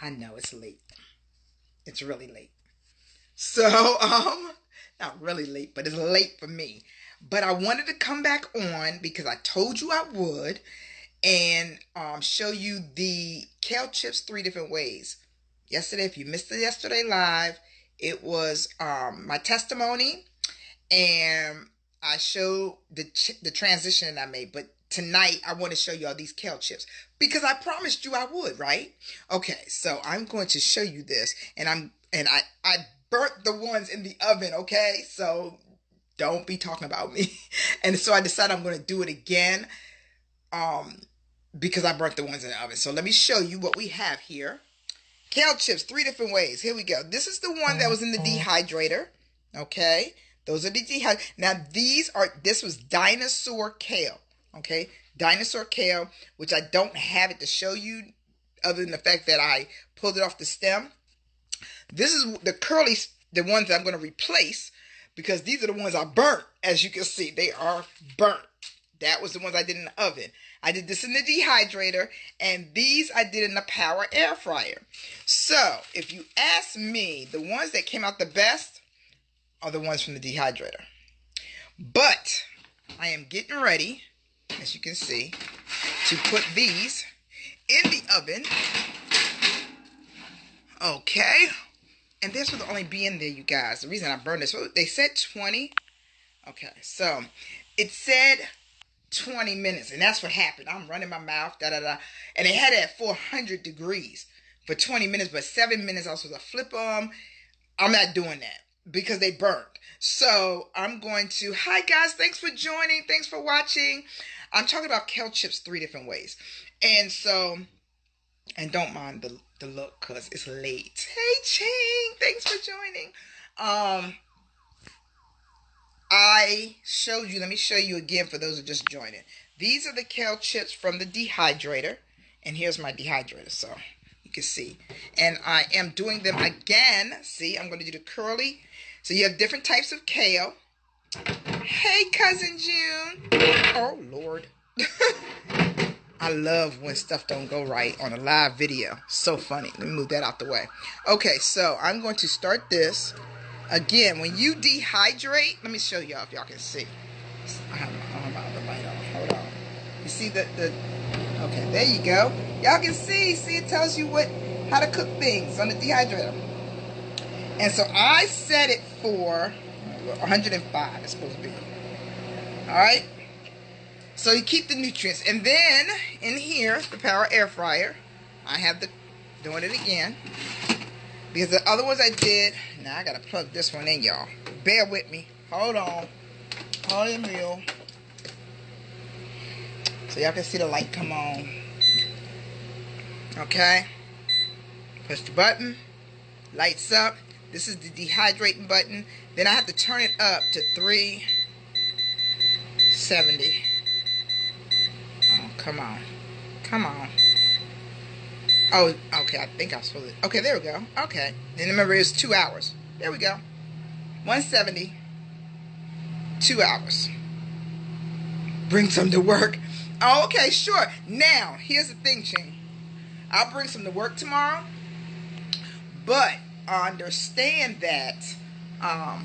I know it's late. It's really late. So, not really late, but it's late for me. But I wanted to come back on because I told you I would and show you the kale chips 3 different ways. Yesterday, if you missed the yesterday live, it was my testimony and I showed the transition that I made. But tonight, I want to show you all these kale chips because I promised you I would, right? Okay, so I'm going to show you this, and I burnt the ones in the oven. Okay, so don't be talking about me. And so I decided I'm going to do it again, because I burnt the ones in the oven. So let me show you what we have here. Kale chips, 3 different ways. Here we go. This is the one that was in the dehydrator. Okay. Those are the dehydrator. Now this was dinosaur kale. Okay. Dinosaur kale, which I don't have it to show you other than the fact that I pulled it off the stem. This is the ones that I'm going to replace because these are the ones I burnt. As you can see, they are burnt. That was the ones I did in the oven. I did this in the dehydrator, and these I did in the power air fryer. So, if you ask me, the ones that came out the best are the ones from the dehydrator. But, I am getting ready, as you can see, to put these in the oven. Okay. And this would only be in there, you guys. The reason I burned this, they said 20. Okay, so, it said 20 minutes, and that's what happened. I'm running my mouth, and they had it at 400 degrees for 20 minutes, but 7 minutes I was supposed to flip them. I'm not doing that because they burnt. So I'm going to, hi guys, thanks for joining, thanks for watching. I'm talking about kale chips 3 different ways. And so, and don't mind the look because it's late. Hey Ching, thanks for joining. I showed you, let me show you again for those who just joined in. These are the kale chips from the dehydrator. And here's my dehydrator, so you can see. And I am doing them again. See, I'm going to do the curly. So you have different types of kale. Hey, Cousin June. Oh, Lord. I love when stuff don't go right on a live video. So funny. Let me move that out the way. Okay, so I'm going to start this. Again, when you dehydrate, let me show y'all if y'all can see. I have the light on. Hold on. You see okay, there you go. Y'all can see. See, it tells you how to cook things on the dehydrator. And so I set it for 105. It's supposed to be. All right. So you keep the nutrients, and then in here, the power air fryer, I have doing it again. Because the other ones I did, now I gotta plug this one in, y'all. Bear with me. Hold on. Hold it real. So y'all can see the light come on. Okay. Push the button. Lights up. This is the dehydrating button. Then I have to turn it up to 370. Oh, come on. Come on. Oh, okay, I think I was supposed to. Okay, there we go. Okay. And remember, it was 2 hours. There we go. 170. 2 hours. Bring some to work. Oh, okay, sure. Now, here's the thing, Ching. I'll bring some to work tomorrow. But understand that, I'm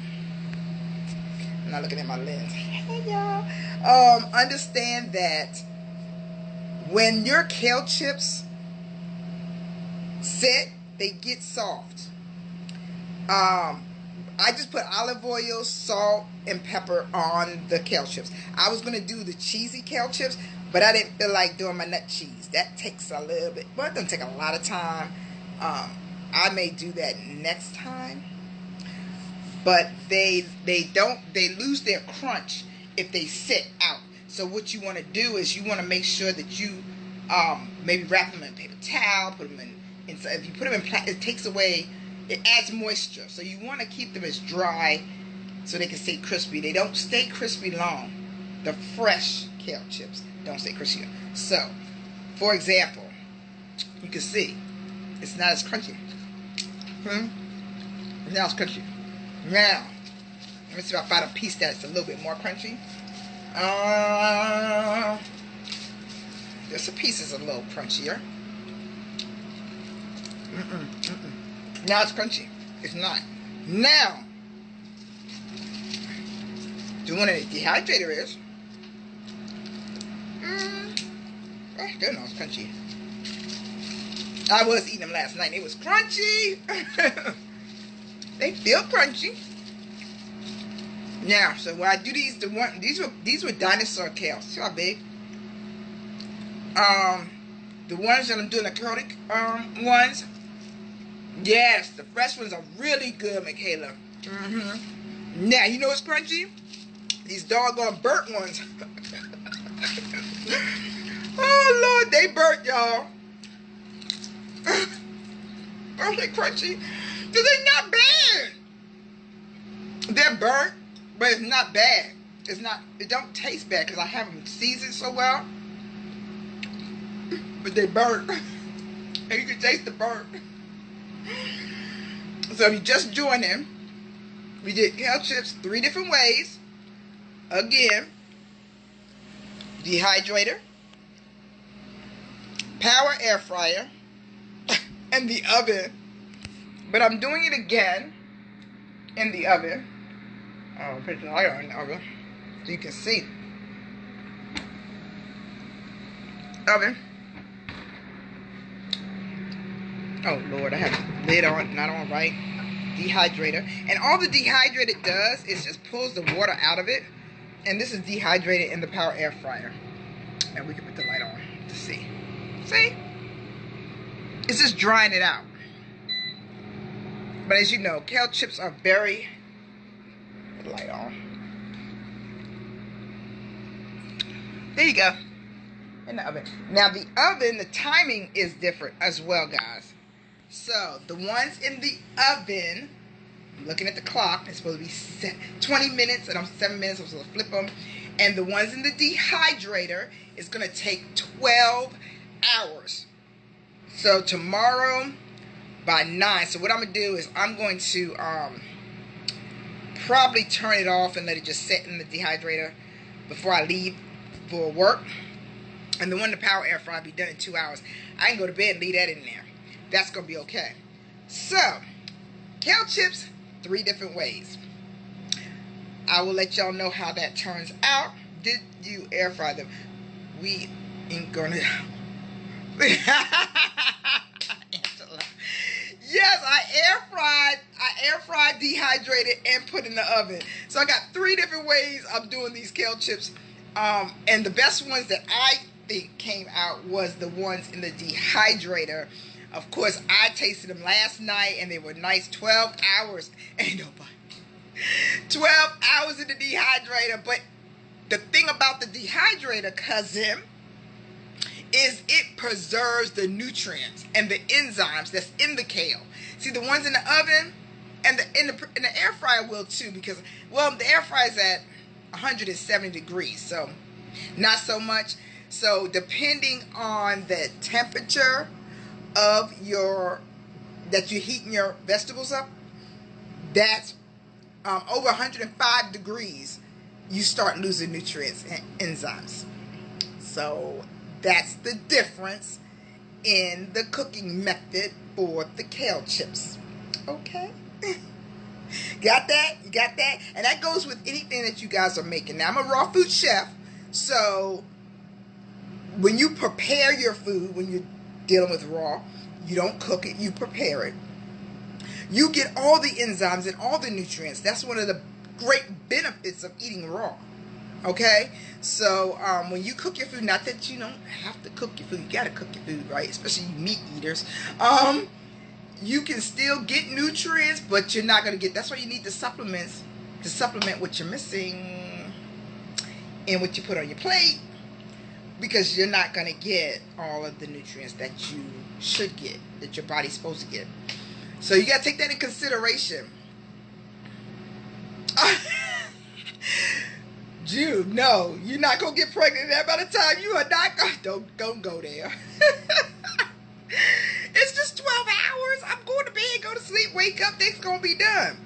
not looking at my lens. Hey, y'all. Understand that when your kale chips sit, they get soft. I just put olive oil, salt, and pepper on the kale chips. I was going to do the cheesy kale chips, but I didn't feel like doing my nut cheese. That takes a little bit, but it doesn't take a lot of time. I may do that next time. But they lose their crunch if they sit out. So what you want to do is you want to make sure that you maybe wrap them in paper towel, put them in. So if you put them in plastic, it takes away, it adds moisture. So you want to keep them as dry so they can stay crispy. They don't stay crispy long. The fresh kale chips don't stay crispy. So, for example, you can see it's not as crunchy. Now it's crunchy. Now, let me see if I find a piece that's a little bit more crunchy. This piece is a little crunchier. Now it's crunchy. It's not. Now, the one that the dehydrator is. Oh, good, no, it's crunchy. I was eating them last night. It was crunchy. They feel crunchy. Now, so when I do these, these were dinosaur kale. See how big? The ones that I'm doing the curly ones. Yes, the fresh ones are really good, Michaela. Now, you know what's crunchy? These doggone burnt ones. Oh, Lord, they burnt, y'all. Are they crunchy? They're not bad. They're burnt, but it's not bad. It's not, it don't taste bad because I have them seasoned so well. But they burnt. And you can taste the burnt. So if you just join in, we did kale chips 3 different ways. Again, dehydrator, power air fryer, and the oven. But I'm doing it again in the oven. I'll put the light on in the oven so you can see. Oven. Oh Lord, I have the lid on, not on right. Dehydrator. And all the dehydrator does is just pulls the water out of it. And this is dehydrated in the power air fryer. And we can put the light on to see. See? It's just drying it out. But as you know, kale chips are very... Put the light on. There you go. In the oven. Now the oven, the timing is different as well, guys. So the ones in the oven, I'm looking at the clock, it's supposed to be 20 minutes, and I'm 7 minutes, I'm supposed to flip them. And the ones in the dehydrator is going to take 12 hours. So tomorrow by 9. So what I'm going to do is I'm going to probably turn it off and let it just sit in the dehydrator before I leave for work. And the one in the power air fryer will be done in 2 hours. I can go to bed and leave that in there. That's going to be okay. So, kale chips, 3 different ways. I will let y'all know how that turns out. Did you air fry them? We ain't going to... Yes, I air fried, dehydrated, and put in the oven. So I got 3 different ways of doing these kale chips. And the best ones that I think came out was the ones in the dehydrator. Of course, I tasted them last night, and they were nice. 12 hours. Ain't nobody. 12 hours in the dehydrator. But the thing about the dehydrator, cousin, is it preserves the nutrients and the enzymes that's in the kale. See, the ones in the oven and in the air fryer will too, because, well, the air fryer is at 170 degrees, so not so much. So depending on the temperature of that you're heating your vegetables up, that's over 105 degrees, you start losing nutrients and enzymes. So that's the difference in the cooking method for the kale chips. Okay? Got that? You got that? And that goes with anything that you guys are making. Now, I'm a raw food chef, so when you prepare your food, when you're dealing with raw, you don't cook it, you prepare it. You get all the enzymes and all the nutrients. That's one of the great benefits of eating raw. Okay? So, when you cook your food, not that you don't have to cook your food, you gotta cook your food, right? Especially you meat eaters. You can still get nutrients, but you're not gonna get, that's why you need the supplements to supplement what you're missing and what you put on your plate, because you're not gonna get all of the nutrients that you should get, that your body's supposed to get. So you gotta take that in consideration. Jude, no, you're not gonna get pregnant there by the time you are not gonna, don't go there. It's just 12 hours. I'm going to bed, go to sleep, wake up, things gonna be done.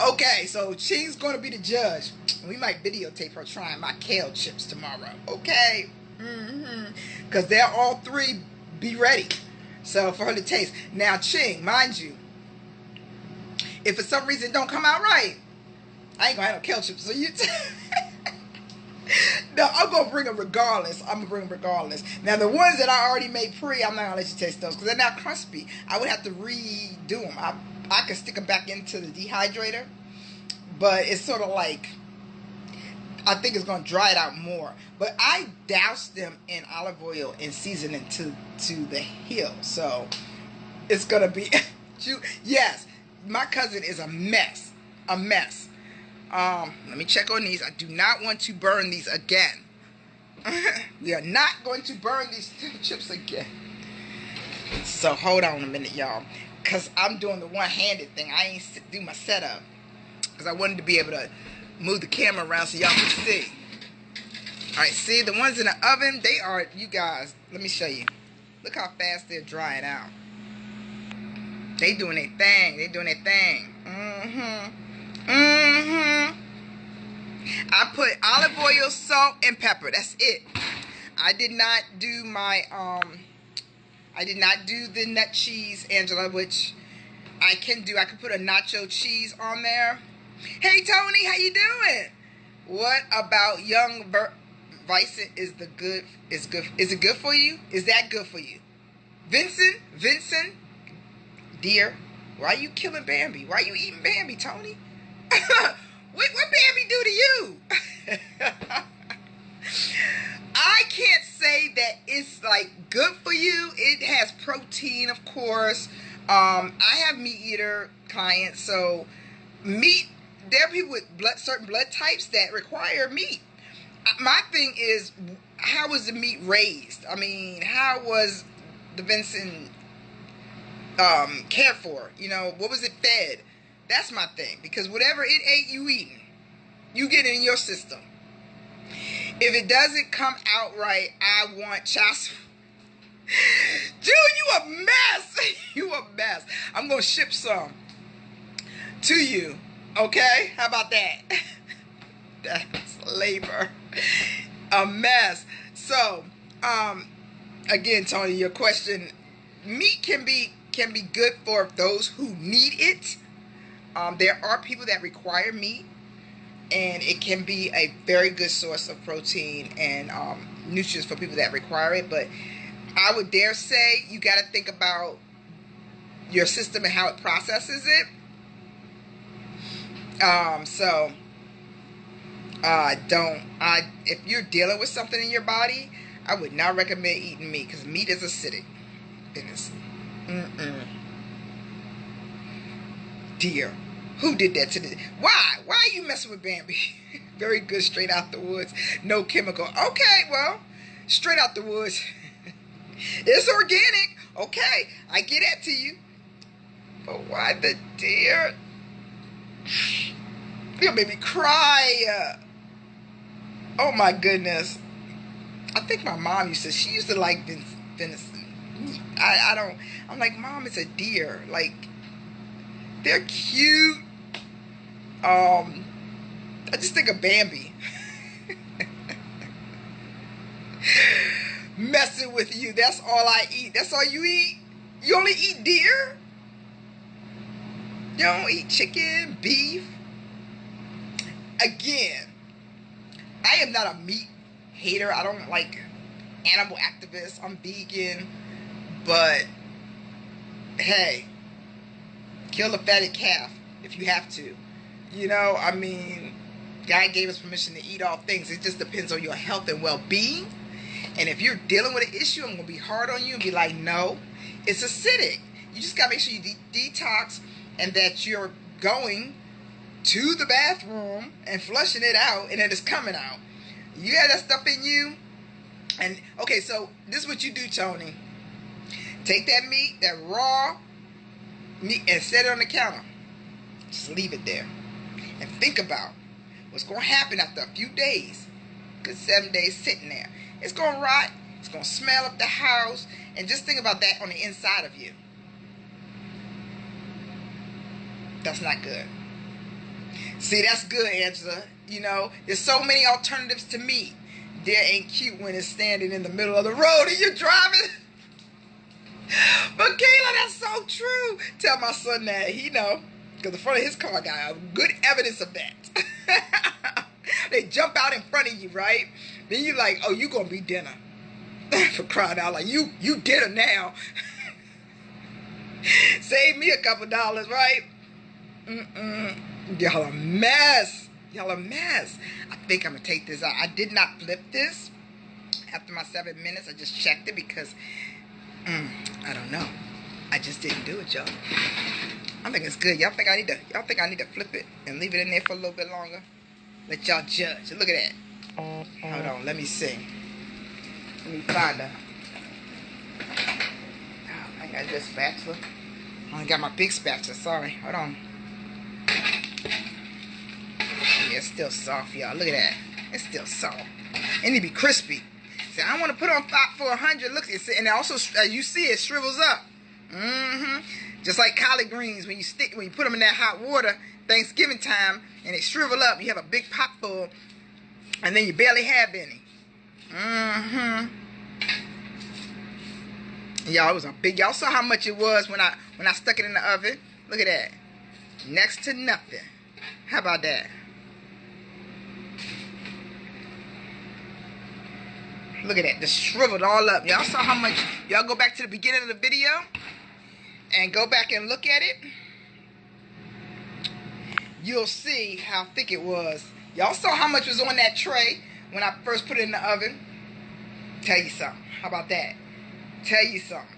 Okay, so she's gonna be the judge. We might videotape her trying my kale chips tomorrow. Okay, because they're all 3. Be ready. So for her to taste. Now, Ching, mind you, if for some reason it don't come out right, I ain't gonna have no kale chips. So you no, I'm gonna bring them regardless. I'm gonna bring them regardless. Now the ones that I already made I'm not gonna let you taste those because they're not crispy. I would have to redo them. I could stick them back into the dehydrator, but it's sort of like, I think it's gonna dry it out more. But I doused them in olive oil and seasoned it to the hill, so it's gonna be. Yes, my cousin is a mess. A mess. Let me check on these. I do not want to burn these again. We are not going to burn these chips again. So hold on a minute, y'all, because I'm doing the one-handed thing. I ain't do my setup because I wanted to be able to move the camera around so y'all can see. All right, see the ones in the oven, they are, you guys, let me show you. Look how fast they're drying out. They doing their thing. They doing their thing. I put olive oil, salt, and pepper. That's it. I did not do my I did not do the nut cheese, Angela, which I can do. I can put a nacho cheese on there. Hey Tony, how you doing? What about young Vicent? Is it good for you? Is that good for you? Vincent, dear, why are you killing Bambi? Why are you eating Bambi, Tony? What Bambi do to you? I can't say that it's like good for you. It has protein, of course. I have meat eater clients, so meat. There are people with certain blood types that require meat. My thing is, how was the meat raised? I mean, how was the venison cared for? You know, what was it fed? That's my thing. Because whatever it ate, you eating. You get it in your system. If it doesn't come out right, I want chas. Dude, you a mess. You a mess. I'm going to ship some to you. Okay? How about that? That's labor. A mess. So, again, Tony, your question, meat can be good for those who need it. There are people that require meat, and it can be a very good source of protein and nutrients for people that require it. But I would dare say you got to think about your system and how it processes it. If you're dealing with something in your body, I would not recommend eating meat because meat is acidic. Goodness. Dear, who did that to the? Why are you messing with Bambi? Very good, straight out the woods, no chemical. Okay, well, straight out the woods. It's organic. Okay, I get that to you. But why the deer? You made me cry. Oh my goodness. I think my mom she used to like venison. I'm like, Mom, it's a deer. Like, they're cute. I just think of Bambi. Messing with you. That's all I eat. That's all you eat? You only eat deer? You don't eat chicken, beef? Again, I am not a meat hater. I don't like animal activists. I'm vegan. But, hey, kill a fatted calf if you have to. You know, I mean, God gave us permission to eat all things. It just depends on your health and well-being. And if you're dealing with an issue, I'm going to be hard on you and be like, no, it's acidic. You just got to make sure you detox and that you're going to the bathroom and flushing it out and then it's coming out. You got that stuff in you. And, okay, so this is what you do, Tony. Take that meat, that raw meat, and set it on the counter. Just leave it there. And think about what's going to happen after a few days. Good 7 days sitting there. It's going to rot. It's going to smell up the house. And just think about that on the inside of you. That's not good. See, that's good, Angela. You know, there's so many alternatives to meat. Deer ain't cute when it's standing in the middle of the road and you're driving. But so true. Tell my son that. He know. Because the front of his car got good evidence of that. They jump out in front of you, right? Then you like, oh, you gonna be dinner. For crying out, like, you dinner now. Save me a couple dollars, right? Y'all a mess. Y'all a mess. I think I'm gonna take this out. I did not flip this. After my 7 minutes, I just checked it because, I don't know. I just didn't do it, y'all. I think it's good. Y'all think I need to flip it and leave it in there for a little bit longer? Let y'all judge. Look at that. Hold on, let me see. Let me find her. Oh, I got this spatula. I only got my big spatula, sorry. Hold on. Yeah, it's still soft, y'all. Look at that. It's still soft. It need to be crispy. See, I want to put on 400. Look, and also, as you see, it shrivels up. Just like collard greens, when you put them in that hot water, Thanksgiving time, and they shrivel up, you have a big pot full, and then you barely have any. Y'all, it was a big. Y'all saw how much it was when I stuck it in the oven. Look at that, next to nothing. How about that? Look at that, just shriveled all up. Y'all saw how much. Y'all go back to the beginning of the video and go back and look at it. You'll see how thick it was. Y'all saw how much was on that tray when I first put it in the oven. Tell you something. How about that? Tell you something.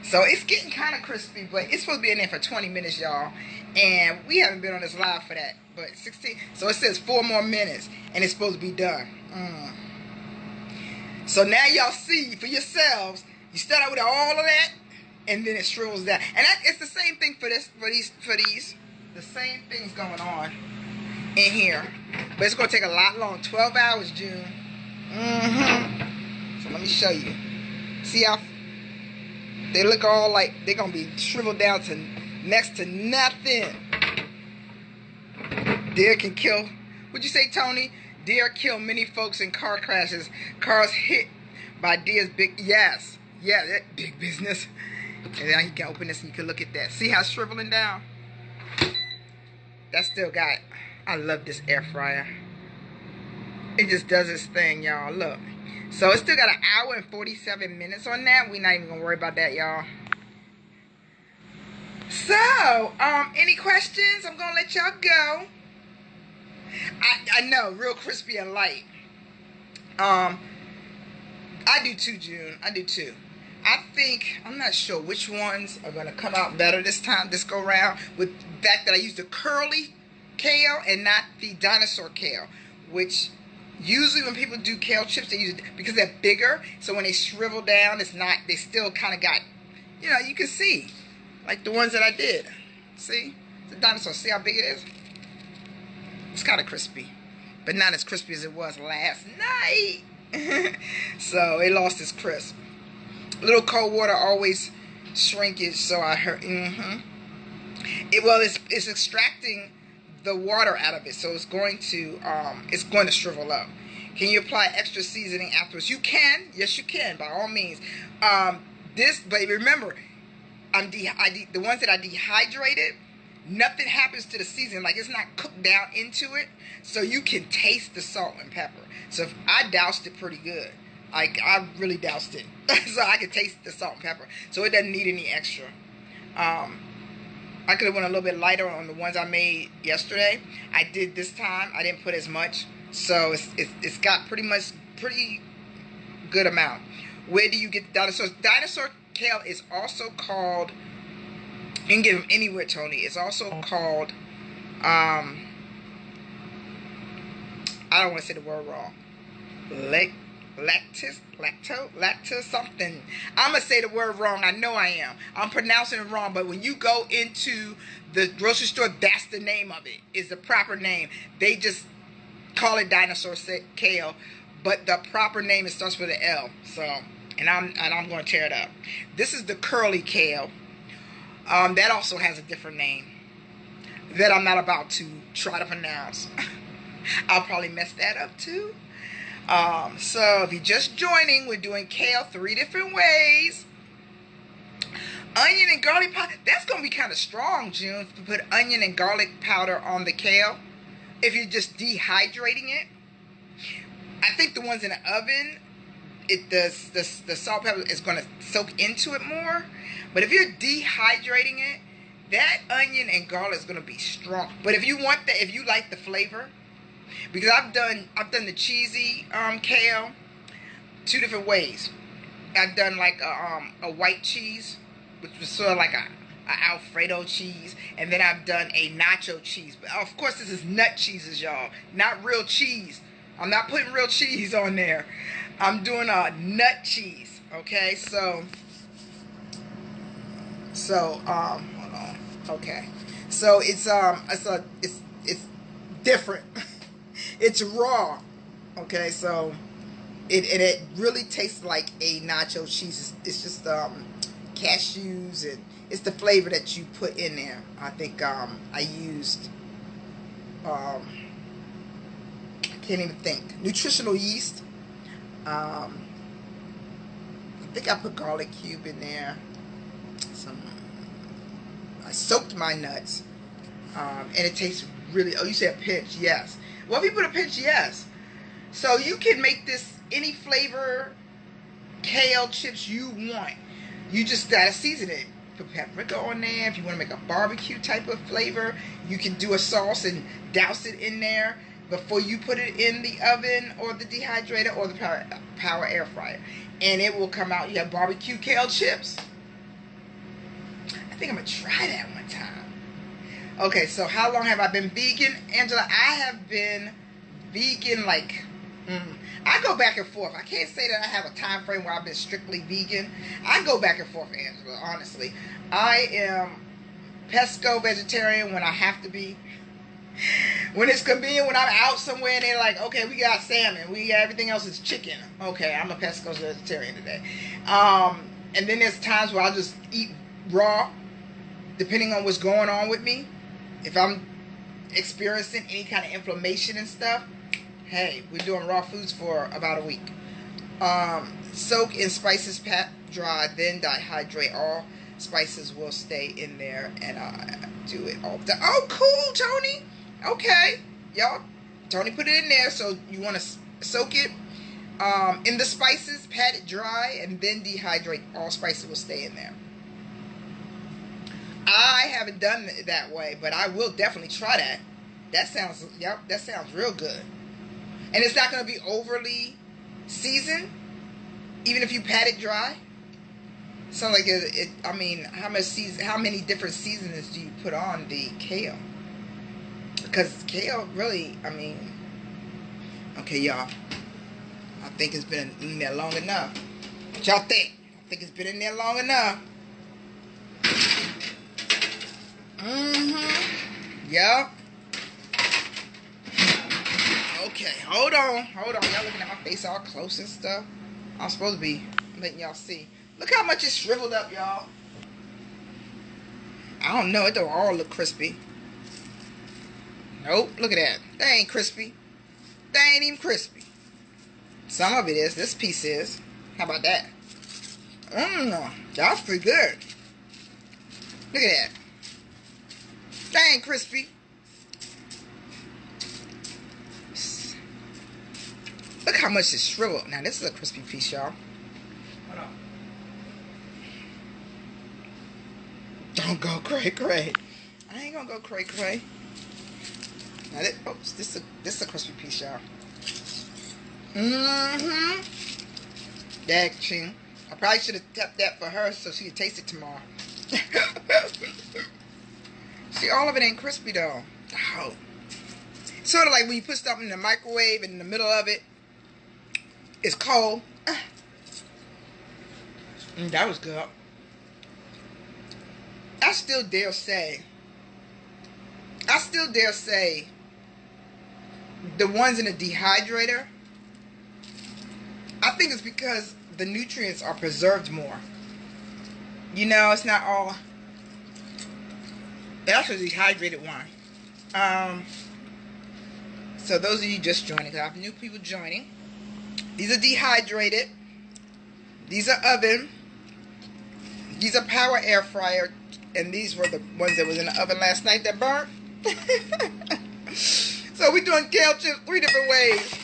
So it's getting kind of crispy, but it's supposed to be in there for 20 minutes, y'all. And we haven't been on this live for that. But 16. So it says 4 more minutes, and it's supposed to be done. So now y'all see for yourselves. You start out with all of that, and then it shrivels down. And it's the same thing for these. The same thing's going on in here, but it's gonna take a lot long. 12 hours, June. So let me show you. See how they look all like they're gonna be shriveled down to next to nothing. Deer can kill. What'd you say, Tony? Deer kill many folks in car crashes. Cars hit by deer's big. Yes, yeah, that big business. And now you can open this and you can look at that. See how it's shriveling down? That still got. I love this air fryer. It just does its thing, y'all. Look. So it still got 1 hour and 47 minutes on that. We're not even gonna worry about that, y'all. So, any questions? I'm gonna let y'all go. I know, real crispy and light. I do too, June. I do too. I think, I'm not sure which ones are going to come out better this time, this go round, with the fact that I used the curly kale and not the dinosaur kale, which usually when people do kale chips, they use it because they're bigger, so when they shrivel down, it's not, they still kind of got, you know, you can see, like the ones that I did. See? The dinosaur, see how big it is? It's kind of crispy, but not as crispy as it was last night. So it lost its crisp. A little cold water always shrinkage, so I heard. It's extracting the water out of it, so it's going to shrivel up. Can you apply extra seasoning afterwards? You can. Yes, you can. By all means. But remember, the ones that I dehydrated. Nothing happens to the seasoning, like it's not cooked down into it, so you can taste the salt and pepper. So if I doused it pretty good, like I really doused it, so I could taste the salt and pepper. So it doesn't need any extra. I could have went a little bit lighter on the ones I made yesterday. I did this time. I didn't put as much, so it's got pretty good amount. Where do you get the dinosaurs? Dinosaur kale is also called. You can get them anywhere, Tony. It's also called, I don't want to say the word wrong. Lactose something. I'm going to say the word wrong. I know I am. I'm pronouncing it wrong. But when you go into the grocery store, that's the name of it. It's the proper name. They just call it dinosaur kale. But the proper name, it starts with an L. So, and I'm going to tear it up. This is the curly kale. That also has a different name that I'm not about to try to pronounce. I'll probably mess that up too. So if you're just joining, we're doing kale 3 different ways. onion and garlic powder. That's going to be kind of strong, June, to put onion and garlic powder on the kale. If you're just dehydrating it. I think the ones in the oven, the salt pepper is going to soak into it more. But if you're dehydrating it, that onion and garlic is going to be strong. But if you want that, if you like the flavor, because I've done the cheesy kale 2 different ways. I've done like a white cheese, which was sort of like a Alfredo cheese, and then I've done a nacho cheese. But of course, this is nut cheeses, y'all, not real cheese. I'm not putting real cheese on there. I'm doing a nut cheese. Okay, so hold on. Okay, so it's different. It's raw. Okay, so it really tastes like a nacho cheese. It's just cashews, and it's the flavor that you put in there. I think I used I can't even think, nutritional yeast. I think I put garlic cube in there. I soaked my nuts, and it tastes really. Oh, you said a pinch? Yes. Well, if you put a pinch, yes. So you can make this any flavor kale chips you want. You just gotta season it. Put paprika on there. If you want to make a barbecue type of flavor, you can do a sauce and douse it in there before you put it in the oven or the dehydrator or the power air fryer, and it will come out. You have barbecue kale chips. I think I'm gonna try that one time. Okay, so how long have I been vegan, Angela? I have been vegan like I go back and forth. I can't say that I have a time frame where I've been strictly vegan. I go back and forth, Angela, honestly. I am pesco vegetarian when I have to be. When it's convenient, when I'm out somewhere and they're like, okay, we got salmon, we got everything else is chicken. Okay, I'm a pesco vegetarian today. And then there's times where I'll just eat raw, depending on what's going on with me. If I'm experiencing any kind of inflammation and stuff, hey, we're doing raw foods for about a week. Soak in spices, pat dry, then dehydrate. All spices will stay in there, and do it all the time. Oh, cool, Tony. Okay, y'all. Tony put it in there, so you want to soak it in the spices, pat it dry, and then dehydrate. All spices will stay in there. I haven't done it that way, but I will definitely try that. That sounds real good. And it's not going to be overly seasoned, even if you pat it dry. Sounds like I mean, how many different seasonings do you put on the kale? Because kale really, I mean, okay, y'all. I think it's been in there long enough. What y'all think? I think it's been in there long enough. Yep. Okay, hold on. Y'all looking at my face all close and stuff. I'm supposed to be letting y'all see. Look how much it's shriveled up, y'all. I don't know. It don't all look crispy. Nope. Look at that. That ain't crispy. That ain't even crispy. Some of it is. This piece is. How about that? That's pretty good. Look at that. That ain't crispy. Look how much it's shriveled. Now, this is a crispy piece, y'all. Hold on. Don't go cray-cray. I ain't gonna go cray-cray. Now, this is a crispy piece, y'all. Dag ching. I probably should have kept that for her so she could taste it tomorrow. See, all of it ain't crispy, though. Oh. Sort of like when you put something in the microwave and in the middle of it, it's cold. That was good. I still dare say the ones in the dehydrator, I think it's because the nutrients are preserved more. You know, it's not all. That's a dehydrated one. So those of you just joining, because I have new people joining. These are dehydrated. These are oven. These are power air fryer, and these were the ones that was in the oven last night that burnt. So we're doing kale chips 3 different ways.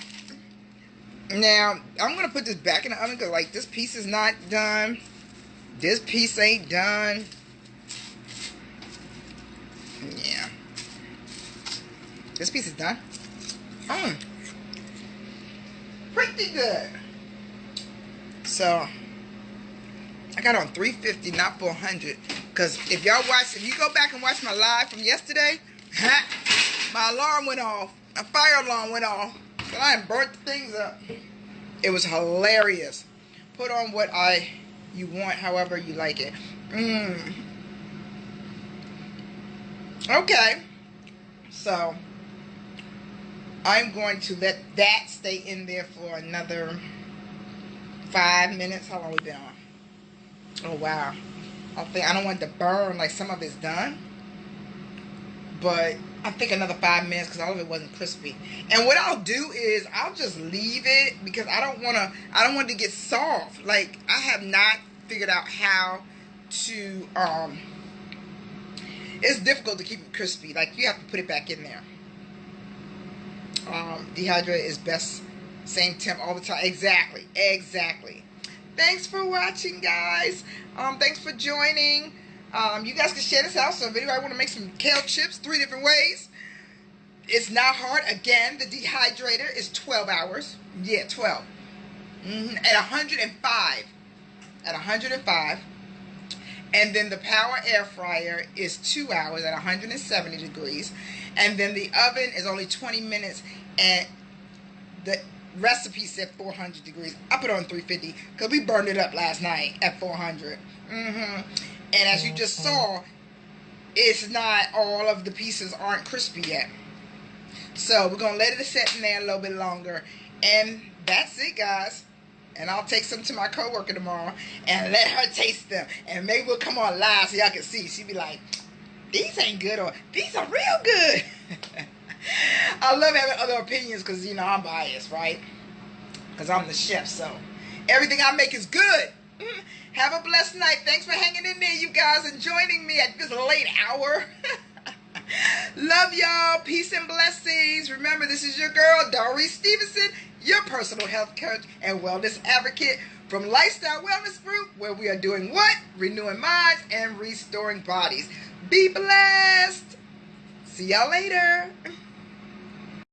Now, I'm going to put this back in the oven because, like, this piece is not done. This piece ain't done. Yeah. This piece is done. Pretty good. So, I got on 350, not 400. Because if you go back and watch my live from yesterday, my alarm went off. A fire alarm went off. So I burnt things up. It was hilarious. Put on what you want, however you like it. Okay. So, I'm going to let that stay in there for another 5 minutes. How long we been on? Oh, wow. I don't want it to burn like some of it's done. But I think another 5 minutes because all of it wasn't crispy. And what I'll do is I'll just leave it because I don't want it to get soft. Like, I have not figured out how to, it's difficult to keep it crispy. Like, you have to put it back in there. Dehydrate is best, same temp all the time. Exactly. Thanks for watching, guys. Thanks for joining. You guys can share this out. So if anybody want to make some kale chips 3 different ways, it's not hard. Again, the dehydrator is 12 hours. Yeah, 12. At 105. At 105. And then the power air fryer is 2 hours at 170 degrees. And then the oven is only 20 minutes. And the recipe said 400 degrees. I put it on 350 because we burned it up last night at 400. And as you just saw, it's not, all of the pieces aren't crispy yet. So we're going to let it sit in there a little bit longer. And that's it, guys. And I'll take some to my coworker tomorrow and let her taste them. And maybe we'll come on live so y'all can see. She'll be like, these ain't good, or these are real good. I love having other opinions because, I'm biased, right? Because I'm the chef, so everything I make is good. Have a blessed night. Thanks for hanging in there, you guys, and joining me at this late hour. Love y'all. Peace and blessings. Remember, this is your girl, Doris Stevenson, your personal health coach and wellness advocate from Lifestyle Wellness Group, where we are doing what? Renewing minds and restoring bodies. Be blessed. See y'all later.